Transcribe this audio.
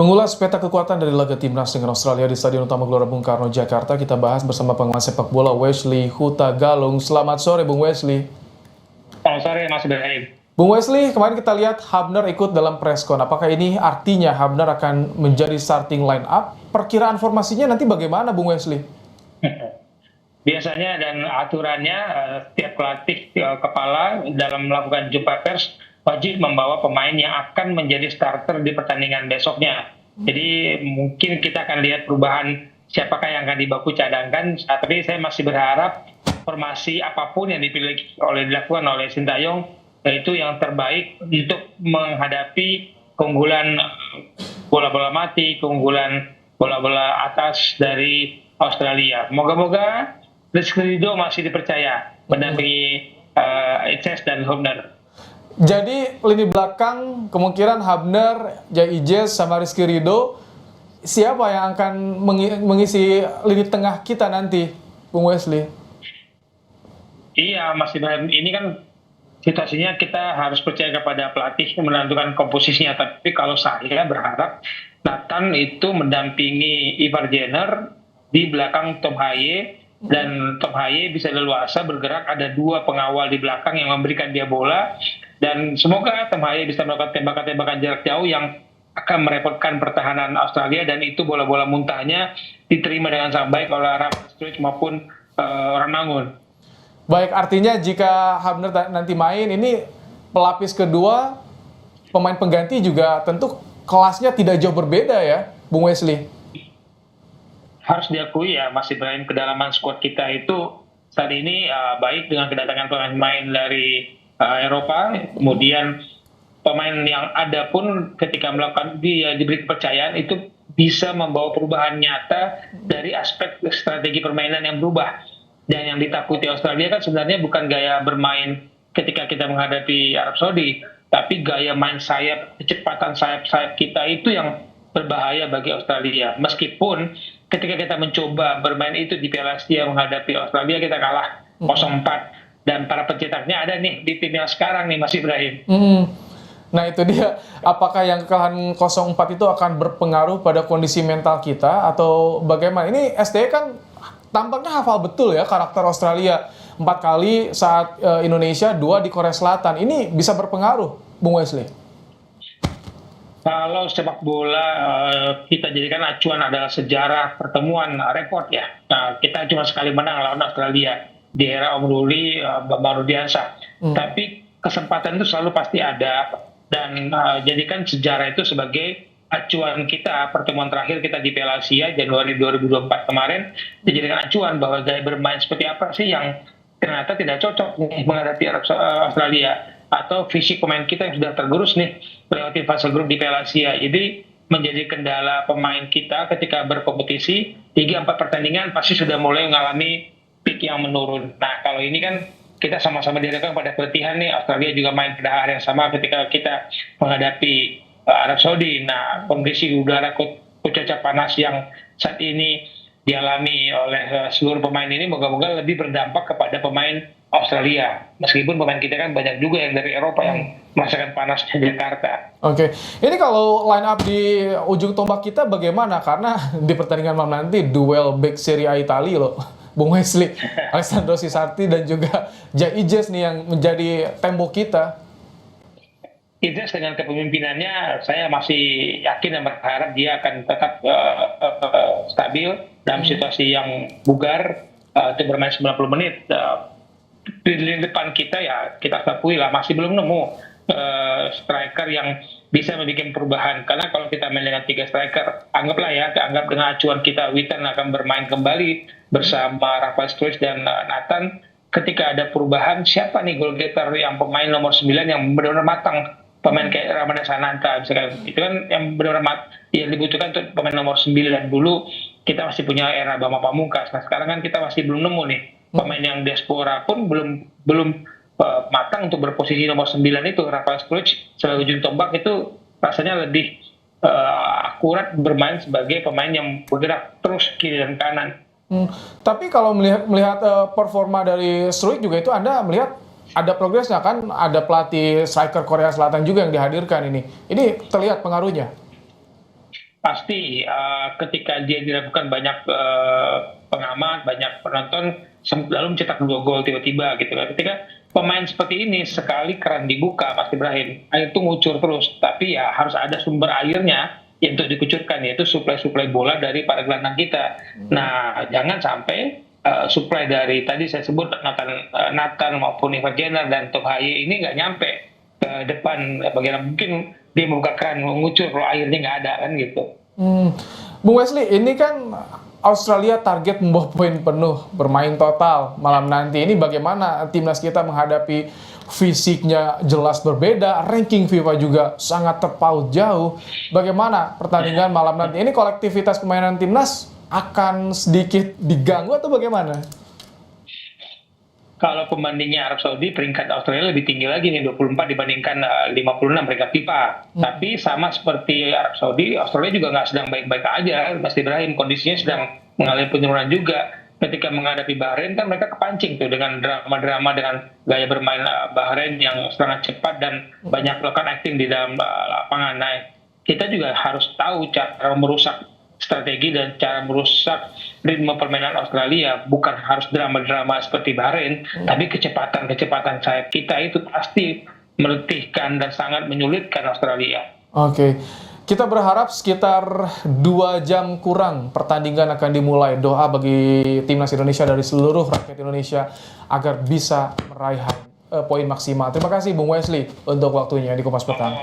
Mengulas peta kekuatan dari laga timnas dengan Australia di Stadion Utama Gelora Bung Karno, Jakarta, kita bahas bersama pengamat sepak bola Wesley Huta Galung. Selamat sore, Bung Wesley. Selamat sore, Mas Ibrahim. Bung Wesley, kemarin kita lihat Hubner ikut dalam preskon. Apakah ini artinya Hubner akan menjadi starting line up? Perkiraan formasinya nanti bagaimana, Bung Wesley? Biasanya dan aturannya setiap pelatih kepala dalam melakukan jumpa pers wajib membawa pemain yang akan menjadi starter di pertandingan besoknya. Jadi mungkin kita akan lihat perubahan siapakah yang akan dibaku cadangkan. Tapi saya masih berharap formasi apapun yang dilakukan oleh Sintayong yaitu yang terbaik untuk menghadapi keunggulan bola-bola mati, keunggulan bola-bola atas dari Australia. Moga-moga Rizky Ridho masih dipercaya mendampingi Ices dan Hubner. Jadi lini belakang kemungkinan Hubner, Jaijes sama Rizky Ridho. Siapa yang akan mengisi lini tengah kita nanti, Bung Wesley? Iya, Mas Ibrahim, ini kan situasinya kita harus percaya kepada pelatih yang menentukan komposisinya. Tapi kalau saya berharap Nathan itu mendampingi Ivar Jenner di belakang Tom Haye, dan Tom Haye bisa leluasa bergerak, ada dua pengawal di belakang yang memberikan dia bola, dan semoga Tom Haye bisa melakukan tembakan-tembakan jarak jauh yang akan merepotkan pertahanan Australia, dan itu bola-bola muntahnya diterima dengan sangat baik oleh Rafa Struijk maupun orang Mangun. Baik, artinya jika Hubner nanti main, ini pelapis kedua, pemain pengganti juga tentu kelasnya tidak jauh berbeda ya, Bung Wesley? Harus diakui ya, Mas Ibrahim, kedalaman skuad kita itu saat ini baik dengan kedatangan pemain dari Eropa, kemudian pemain yang ada pun ketika melakukan diberi kepercayaan itu bisa membawa perubahan nyata dari aspek strategi permainan yang berubah. Dan yang ditakuti Australia kan sebenarnya bukan gaya bermain ketika kita menghadapi Arab Saudi, tapi gaya main sayap, kecepatan sayap-sayap kita itu yang berbahaya bagi Australia. Meskipun ketika kita mencoba bermain itu di Piala Asia menghadapi Australia, kita kalah 0-4. Dan para pencetaknya ada nih di tim yang sekarang nih, Mas Ibrahim. Nah itu dia, apakah yang kekalahan 0-4 itu akan berpengaruh pada kondisi mental kita atau bagaimana? Ini STY kan tampaknya hafal betul ya karakter Australia. 4 kali saat Indonesia, 2 di Korea Selatan. Ini bisa berpengaruh, Bung Wesley? Kalau sepak bola kita jadikan acuan adalah sejarah pertemuan repot ya. Nah, kita cuma sekali menang lawan Australia di era Om Ruli, Bambang Rudiansyah. Tapi kesempatan itu selalu pasti ada, dan jadikan sejarah itu sebagai acuan kita. Pertemuan terakhir kita di Piala Asia Januari 2024 kemarin dijadikan acuan bahwa gaya bermain seperti apa sih yang ternyata tidak cocok nih menghadapi Australia, atau fisik pemain kita yang sudah tergerus nih melewati fase grup di Piala Asia. Jadi menjadi kendala pemain kita ketika berkompetisi 3-4 pertandingan pasti sudah mulai mengalami peak yang menurun. Nah, kalau ini kan kita sama-sama dihadapkan pada pelatihan nih. Australia juga main pada hari yang sama ketika kita menghadapi Arab Saudi. Nah, kondisi udara cuaca panas yang saat ini dialami oleh seluruh pemain ini moga-moga lebih berdampak kepada pemain Australia. Meskipun pemain kita kan banyak juga yang dari Eropa yang merasakan panasnya Jakarta. Oke, ini kalau line up di ujung tombak kita bagaimana? Karena di pertandingan malam nanti duel back Serie A Italia loh, Bung Wesley. Alessandro Cesarti dan juga Jaijes nih yang menjadi tembok kita. Ices dengan kepemimpinannya, saya masih yakin dan berharap dia akan tetap stabil dalam situasi yang bugar untuk bermain 90 menit. Di lini depan kita ya kita akui lah masih belum nemu striker yang bisa membuat perubahan. Karena kalau kita main dengan 3 striker, anggap dengan acuan kita, Witan akan bermain kembali bersama Rafa Struijk dan Nathan. Ketika ada perubahan, siapa nih goal getter yang pemain nomor 9 yang benar-benar matang? Pemain kayak Ramadhan Sananta misalkan, itu kan yang benar-benar yang dibutuhkan untuk pemain nomor 9. Dulu kita masih punya era Bambang Pamungkas. Nah, sekarang kan kita masih belum nemu nih pemain yang diaspora pun belum matang untuk berposisi nomor 9 itu. Rafa Struijk sebagai ujung tombak itu rasanya lebih akurat bermain sebagai pemain yang bergerak terus kiri dan kanan. Tapi kalau melihat performa dari Struijk juga itu Anda melihat ada progresnya kan, ada pelatih striker Korea Selatan juga yang dihadirkan ini. Ini terlihat pengaruhnya. pasti ketika dia dilakukan banyak pengamat, banyak penonton, lalu mencetak 2 gol tiba-tiba gitu kan. Ketika pemain seperti ini sekali keran dibuka, Mas Ibrahim, air itu ngucur terus. Tapi ya harus ada sumber airnya yang untuk dikucurkan, yaitu suplai-suplai bola dari para gelandang kita. Nah, jangan sampai suplai dari tadi saya sebut Nathan maupun Ivan Jenner dan Tom Haye ini nggak nyampe ke depan, bagaimana mungkin dia membuka keran mengucur kalau airnya nggak ada kan gitu. Bung Wesley, ini kan Australia target membawa poin penuh, bermain total malam nanti. Ini bagaimana timnas kita menghadapi fisiknya jelas berbeda, ranking FIFA juga sangat terpaut jauh. Bagaimana pertandingan malam nanti? Ini kolektivitas permainan timnas akan sedikit diganggu atau bagaimana? Kalau pembandingnya Arab Saudi, peringkat Australia lebih tinggi lagi nih, 24 dibandingkan 56 peringkat FIFA. Tapi sama seperti Arab Saudi, Australia juga nggak sedang baik-baik aja. Mas Ibrahim, kondisinya sedang mengalami penurunan juga. Ketika menghadapi Bahrain kan mereka kepancing tuh dengan drama-drama, dengan gaya bermain Bahrain yang sangat cepat dan banyak melakukan acting di dalam lapangan. Nah, kita juga harus tahu cara merusak strategi dan cara merusak ritme permainan Australia. Bukan harus drama-drama seperti Bahrain, tapi kecepatan-kecepatan sayap kita itu pasti meletihkan dan sangat menyulitkan Australia. Oke. Kita berharap sekitar 2 jam kurang pertandingan akan dimulai. Doa bagi timnas Indonesia dari seluruh rakyat Indonesia agar bisa meraih poin maksimal. Terima kasih Bung Wesley untuk waktunya di Kompas Petang.